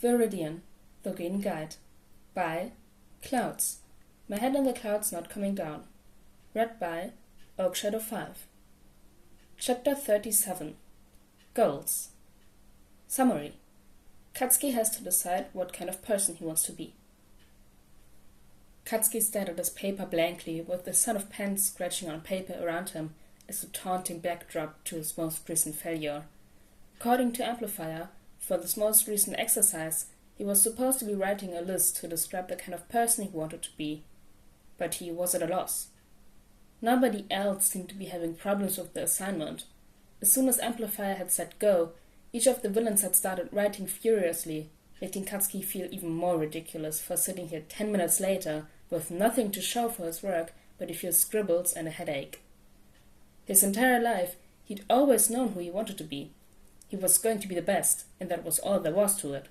Viridian, The Green Guide. By Clouds. My Head in the Clouds Not Coming Down. Read by Oakshadow 5. Chapter 37. Goals. Summary. Katsuki has to decide what kind of person he wants to be. Katsuki stared at his paper blankly, with the sound of pens scratching on paper around him as a taunting backdrop to his most recent failure. According to Amplifier, for this most recent exercise, he was supposed to be writing a list to describe the kind of person he wanted to be. But he was at a loss. Nobody else seemed to be having problems with the assignment. As soon as Amplifier had said go, each of the villains had started writing furiously, making Katsuki feel even more ridiculous for sitting here 10 minutes later with nothing to show for his work but a few scribbles and a headache. His entire life, he'd always known who he wanted to be. He was going to be the best, and that was all there was to it.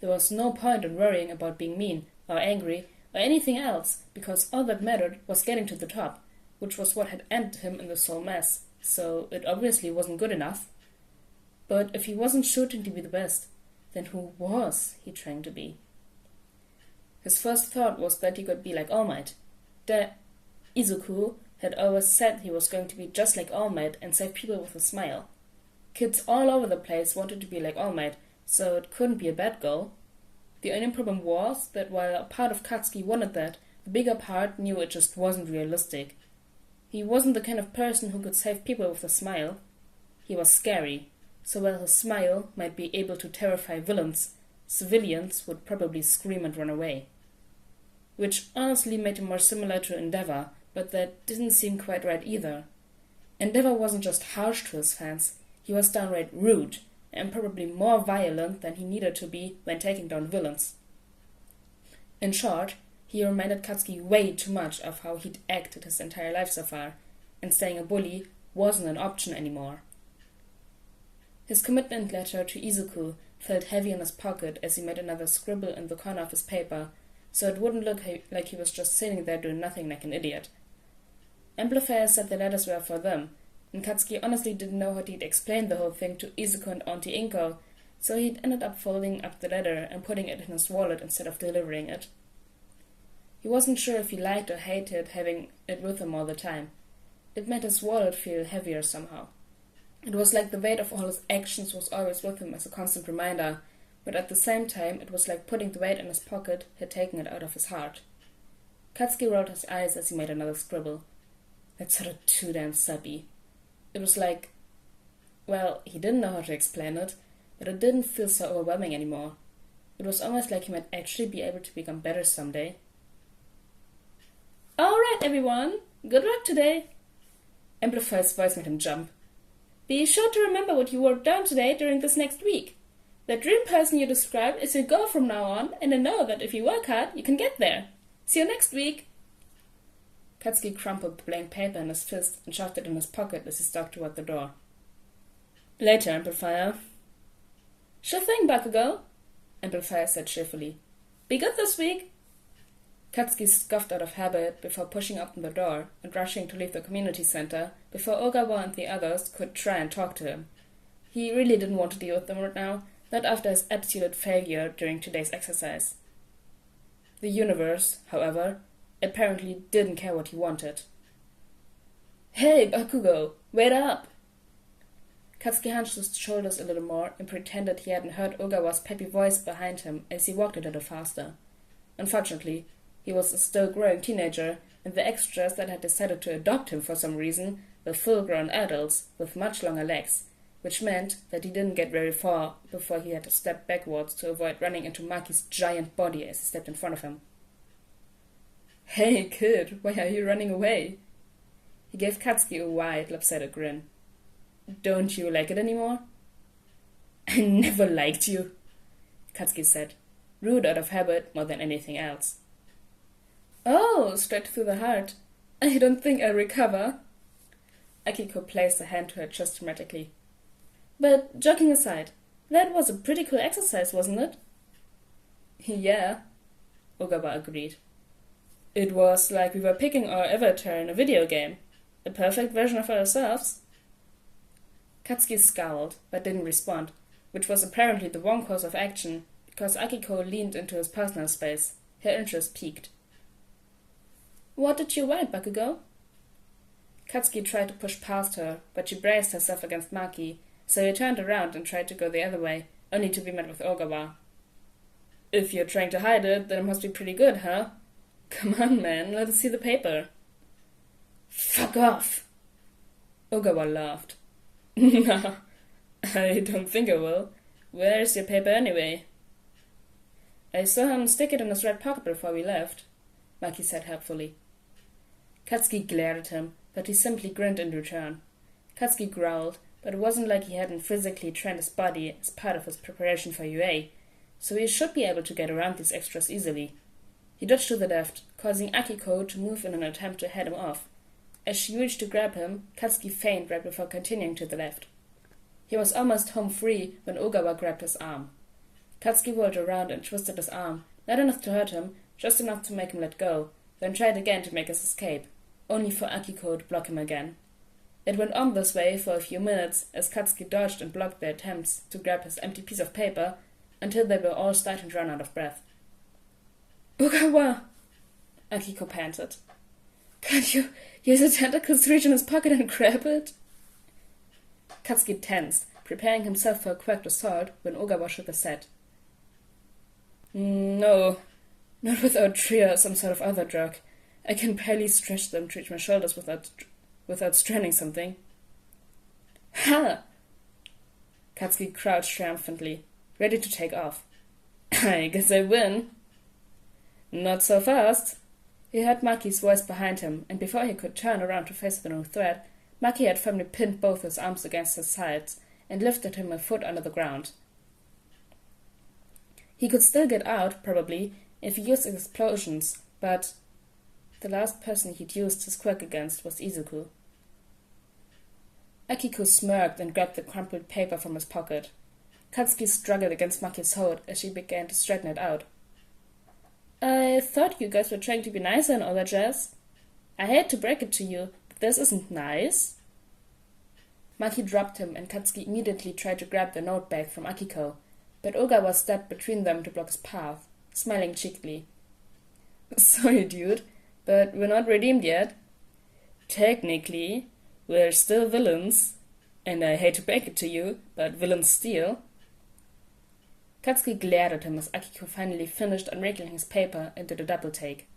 There was no point in worrying about being mean, or angry, or anything else, because all that mattered was getting to the top, which was what had ended him in this whole mess, so it obviously wasn't good enough. But if he wasn't shooting to be the best, then who was he trying to be? His first thought was that he could be like All Might. Izuku had always said he was going to be just like All Might and save people with a smile. Kids all over the place wanted to be like All Might, so it couldn't be a bad goal. The only problem was that while a part of Katsuki wanted that, the bigger part knew it just wasn't realistic. He wasn't the kind of person who could save people with a smile. He was scary, so while his smile might be able to terrify villains, civilians would probably scream and run away. Which honestly made him more similar to Endeavor, but that didn't seem quite right either. Endeavor wasn't just harsh to his fans, he was downright rude, and probably more violent than he needed to be when taking down villains. In short, he reminded Katsuki way too much of how he'd acted his entire life so far, and staying a bully wasn't an option anymore. His commitment letter to Izuku felt heavy in his pocket as he made another scribble in the corner of his paper, so it wouldn't look like he was just sitting there doing nothing like an idiot. Amplifier said the letters were for them, and Katsuki honestly didn't know how he'd explain the whole thing to Izuku and Auntie Inko, so he'd ended up folding up the letter and putting it in his wallet instead of delivering it. He wasn't sure if he liked or hated having it with him all the time. It made his wallet feel heavier somehow. It was like the weight of all his actions was always with him as a constant reminder, but at the same time it was like putting the weight in his pocket had taken it out of his heart. Katsuki rolled his eyes as he made another scribble. That's sort of too damn sappy. It was like, well, he didn't know how to explain it, but it didn't feel so overwhelming anymore. It was almost like he might actually be able to become better someday. Alright everyone, good luck today! Amplifier's voice made him jump. Be sure to remember what you wrote down today during this next week. The dream person you described is your goal from now on, and I know that if you work hard, you can get there. See you next week! Katsuki crumpled the blank paper in his fist and shoved it in his pocket as he stalked toward the door. Later, Amplifier. Sure thing, Bakugo, Amplifier said cheerfully. Be good this week. Katsuki scoffed out of habit before pushing open the door and rushing to leave the community center before Ogawa and the others could try and talk to him. He really didn't want to deal with them right now, not after his absolute failure during today's exercise. The universe, however, apparently didn't care what he wanted. Hey, Bakugo, wait up! Katsuki hunched his shoulders a little more and pretended he hadn't heard Ogawa's peppy voice behind him as he walked a little faster. Unfortunately, he was a still-growing teenager, and the extras that had decided to adopt him for some reason were full-grown adults with much longer legs, which meant that he didn't get very far before he had to step backwards to avoid running into Maki's giant body as he stepped in front of him. Hey, kid, why are you running away? He gave Katsuki a wide, lopsided grin. Don't you like it anymore? I never liked you, Katsuki said, rude out of habit more than anything else. Oh, straight through the heart. I don't think I'll recover. Akiko placed a hand to her chest dramatically. But joking aside, that was a pretty cool exercise, wasn't it? Yeah, Ogawa agreed. It was like we were picking our avatar in a video game. A perfect version of ourselves. Katsuki scowled, but didn't respond, which was apparently the wrong course of action, because Akiko leaned into his personal space. Her interest piqued. "What did you write, Bakugo?" Katsuki tried to push past her, but she braced herself against Maki, so he turned around and tried to go the other way, only to be met with Ogawa. "If you're trying to hide it, then it must be pretty good, huh? Come on, man, let us see the paper." "Fuck off!" Ogawa laughed. "Nah, I don't think I will. Where's your paper anyway?" "I saw him stick it in his right pocket before we left," Maki said helpfully. Katsuki glared at him, but he simply grinned in return. Katsuki growled, but it wasn't like he hadn't physically trained his body as part of his preparation for UA, so he should be able to get around these extras easily. He dodged to the left, causing Akiko to move in an attempt to head him off. As she reached to grab him, Katsuki feigned right before continuing to the left. He was almost home free when Ogawa grabbed his arm. Katsuki whirled around and twisted his arm, not enough to hurt him, just enough to make him let go, then tried again to make his escape, only for Akiko to block him again. It went on this way for a few minutes as Katsuki dodged and blocked their attempts to grab his empty piece of paper until they were all starting to run out of breath. "Ogawa!" Akiko panted. "Can't you use the tentacles to reach in his pocket and grab it?" Katsuki tensed, preparing himself for a quick assault when Ogawa shook his head. "No, not without Tria or some sort of other drug. I can barely stretch them to reach my shoulders without straining something." "Ha!" Katsuki crouched triumphantly, ready to take off. "I guess I win." "Not so fast." He heard Maki's voice behind him, and before he could turn around to face the new threat, Maki had firmly pinned both his arms against his sides and lifted him a foot under the ground. He could still get out, probably, if he used explosions, but the last person he'd used his quirk against was Izuku. Akiko smirked and grabbed the crumpled paper from his pocket. Katsuki struggled against Maki's hold as she began to straighten it out. "I thought you guys were trying to be nicer and all that jazz. I hate to break it to you, but this isn't nice." Maki dropped him and Katsuki immediately tried to grab the note bag from Akiko, but Ogawa stepped between them to block his path, smiling cheekily. "Sorry, dude, but we're not redeemed yet. Technically, we're still villains, and I hate to break it to you, but villains steal." Katsuki glared at him as Akiko finally finished unwrinkling his paper and did a double take.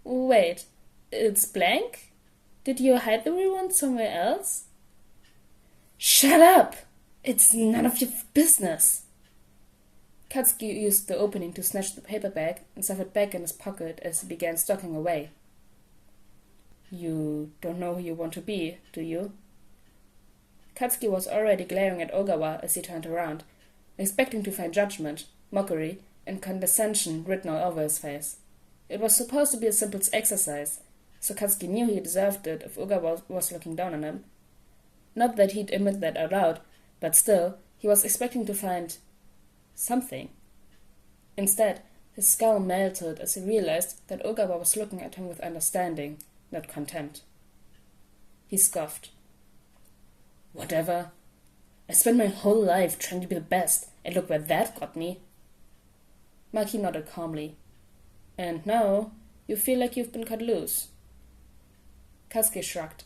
"Wait, it's blank? Did you hide the real one somewhere else?" "Shut up! It's none of your business!" Katsuki used the opening to snatch the paper bag and stuff it back in his pocket as he began stalking away. "You don't know who you want to be, do you?" Katsuki was already glaring at Ogawa as he turned around, expecting to find judgment, mockery, and condescension written all over his face. It was supposed to be a simple exercise, so Katsuki knew he deserved it if Ogawa was looking down on him. Not that he'd admit that out loud, but still, he was expecting to find something. Instead, his skull melted as he realized that Ogawa was looking at him with understanding, not contempt. He scoffed. "Whatever. I spent my whole life trying to be the best, and look where that got me." Maki nodded calmly. "And now, you feel like you've been cut loose." Katsuki shrugged.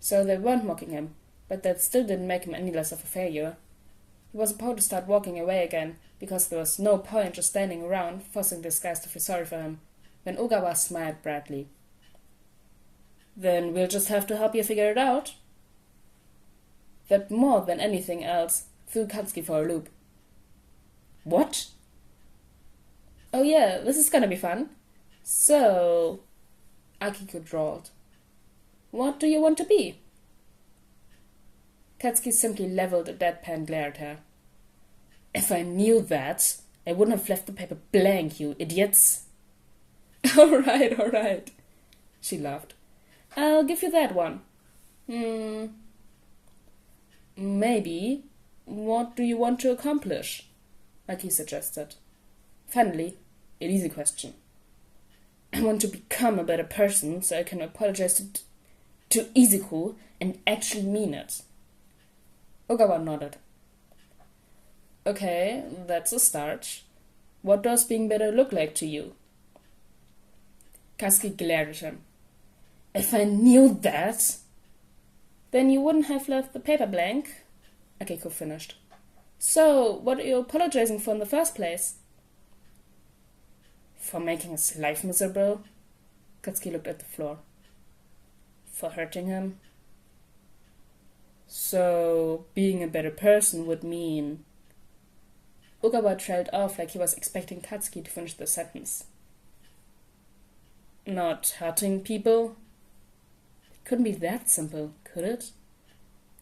So they weren't mocking him, but that still didn't make him any less of a failure. He was about to start walking away again, because there was no point just standing around, forcing this guy to feel sorry for him, when Ogawa smiled brightly. "Then we'll just have to help you figure it out." That more than anything else threw Katsuki for a loop. "What?" "Oh yeah, this is gonna be fun. So," Akiko drawled, "what do you want to be?" Katsuki simply leveled a deadpan glare at her. "If I knew that, I wouldn't have left the paper blank, you idiots." All right, she laughed. "I'll give you that one. Maybe, what do you want to accomplish?" Maki suggested. Finally, an easy question. "I want to become a better person so I can apologize to Izuku and actually mean it." Ogawa nodded. Okay, that's a start. What does being better look like to you? Katsuki glared at him. If I knew that... Then you wouldn't have left the paper blank, Akiko finished. So, what are you apologizing for in the first place? For making his life miserable? Katsuki looked at the floor. For hurting him? So, being a better person would mean... Ogawa trailed off like he was expecting Katsuki to finish the sentence. Not hurting people? It couldn't be that simple, could it?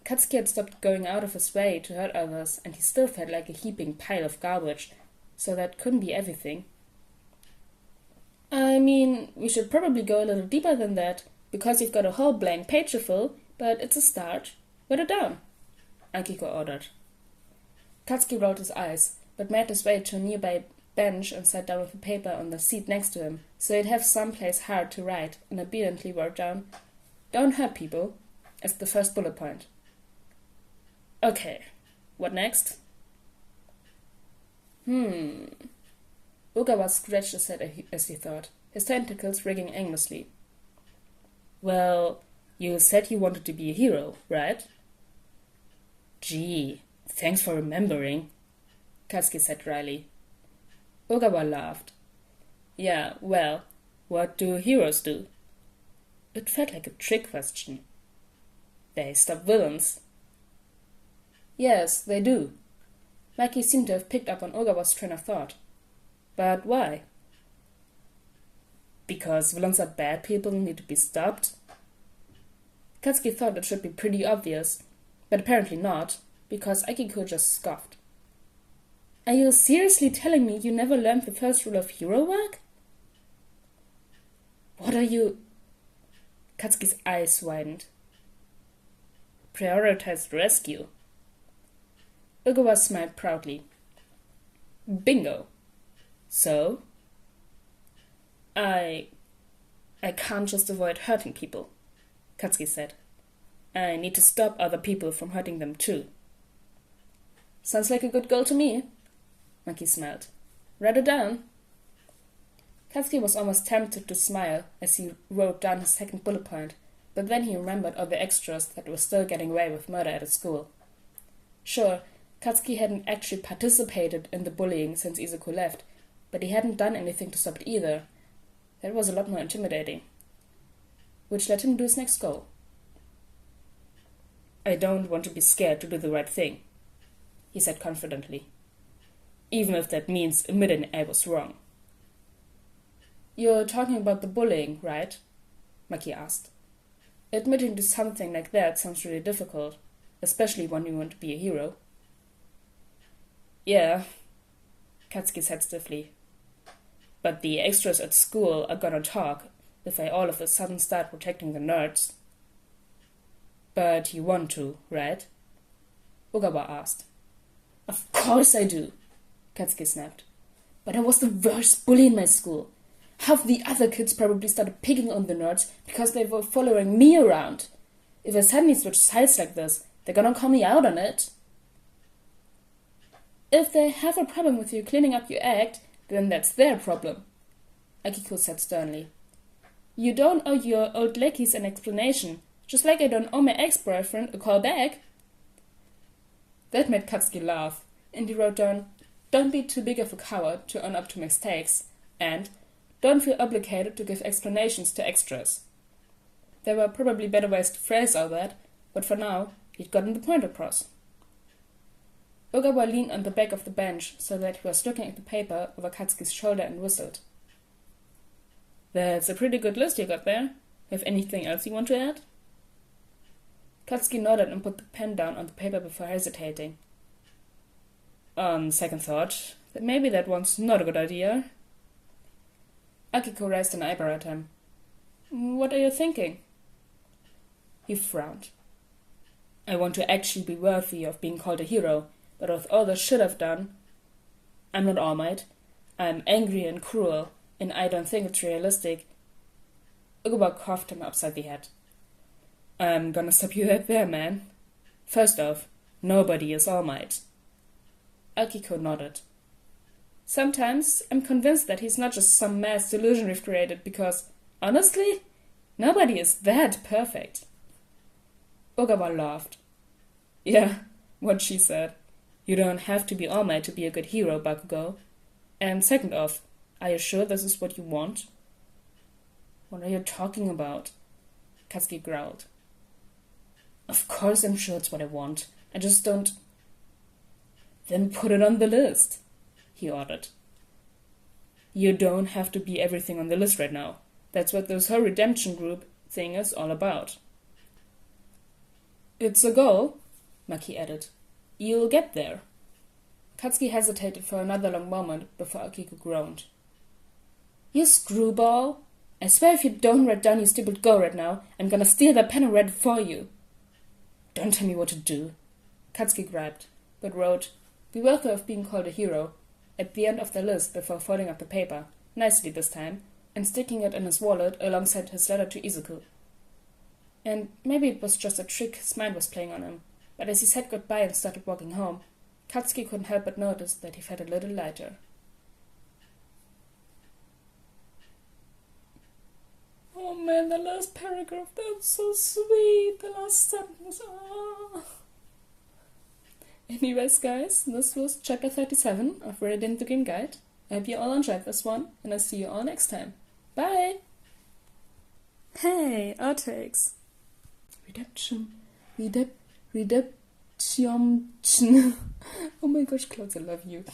Katsuki had stopped going out of his way to hurt others, and he still felt like a heaping pile of garbage, so that couldn't be everything. I mean, we should probably go a little deeper than that, because you've got a whole blank page to fill, but it's a start. Write it down, Akiko ordered. Katsuki rolled his eyes, but made his way to a nearby bench and sat down with the paper on the seat next to him, so he'd have someplace hard to write, and obediently wrote down, "Don't hurt people," as the first bullet point. Okay, what next? Ogawa scratched his head as he thought, his tentacles wriggling aimlessly. Well, you said you wanted to be a hero, right? Gee, thanks for remembering, Katsuki said dryly. Ogawa laughed. Yeah, well, what do heroes do? It felt like a trick question. They stop villains. Yes, they do. Maki seemed to have picked up on Ogawa's train of thought. But why? Because villains are bad people and need to be stopped? Katsuki thought it should be pretty obvious, but apparently not, because Akiko just scoffed. Are you seriously telling me you never learned the first rule of hero work? What are you... Katsuki's eyes widened. Prioritized rescue. Ogawa smiled proudly. Bingo. So? I can't just avoid hurting people, Katsuki said. I need to stop other people from hurting them too. Sounds like a good goal to me, Maki smiled. Write it down. Katsuki was almost tempted to smile as he wrote down his second bullet point, but then he remembered all the extras that were still getting away with murder at his school. Sure, Katsuki hadn't actually participated in the bullying since Izuku left, but he hadn't done anything to stop it either. That was a lot more intimidating. Which let him do his next goal. I don't want to be scared to do the right thing, he said confidently. Even if that means admitting I was wrong. You're talking about the bullying, right? Maki asked. Admitting to something like that sounds really difficult, especially when you want to be a hero. Yeah, Katsuki said stiffly. But the extras at school are gonna talk if I all of a sudden start protecting the nerds. But you want to, right? Ogawa asked. Of course I do, Katsuki snapped. But I was the worst bully in my school. Half the other kids probably started picking on the nerds because they were following me around. If I suddenly switch sides like this, they're gonna call me out on it. If they have a problem with you cleaning up your act, then that's their problem, Akiko said sternly. You don't owe your old lackeys an explanation, just like I don't owe my ex-boyfriend a call back. That made Katsuki laugh, and he wrote down, don't be too big of a coward to own up to mistakes, and don't feel obligated to give explanations to extras. There were probably better ways to phrase all that, but for now, he'd gotten the point across. Ogawa leaned on the back of the bench so that he was looking at the paper over Katsuki's shoulder and whistled. That's a pretty good list you got there. Have anything else you want to add? Katsuki nodded and put the pen down on the paper before hesitating. On second thought, maybe that one's not a good idea. Akiko raised an eyebrow at him. What are you thinking? He frowned. I want to actually be worthy of being called a hero, but with all the shit I've done, I'm not All Might. I'm angry and cruel, and I don't think it's realistic. Ogawa coughed him upside the head. I'm gonna stop you right there, man. First off, nobody is All Might. Akiko nodded. Sometimes I'm convinced that he's not just some mass delusion we've created because, honestly, nobody is that perfect. Ogawa laughed. Yeah, what she said. You don't have to be All Might to be a good hero, Bakugo. And second off, are you sure this is what you want? What are you talking about? Katsuki growled. Of course I'm sure it's what I want. I just don't... Then put it on the list, he ordered. You don't have to be everything on the list right now. That's what this whole redemption group thing is all about. It's a goal, Maki added. You'll get there. Katsuki hesitated for another long moment before Akiko groaned. You screwball! I swear if you don't write down your stupid goal right now, I'm gonna steal that pen and write it for you. Don't tell me what to do, Katsuki griped, but wrote, "Be worthy of being called a hero," at the end of the list before folding up the paper, nicely this time, and sticking it in his wallet alongside his letter to Izuku. And maybe it was just a trick his mind was playing on him, but as he said goodbye and started walking home, Katsuki couldn't help but notice that he felt a little lighter. Oh man, the last paragraph, that's so sweet, the last sentence, oh. Anyways guys, this was chapter 37 of Viridian the Game Guide. I hope you all enjoyed this one, and I'll see you all next time. Bye! Hey, outtakes! Redemption. Oh my gosh, Clouds, I love you.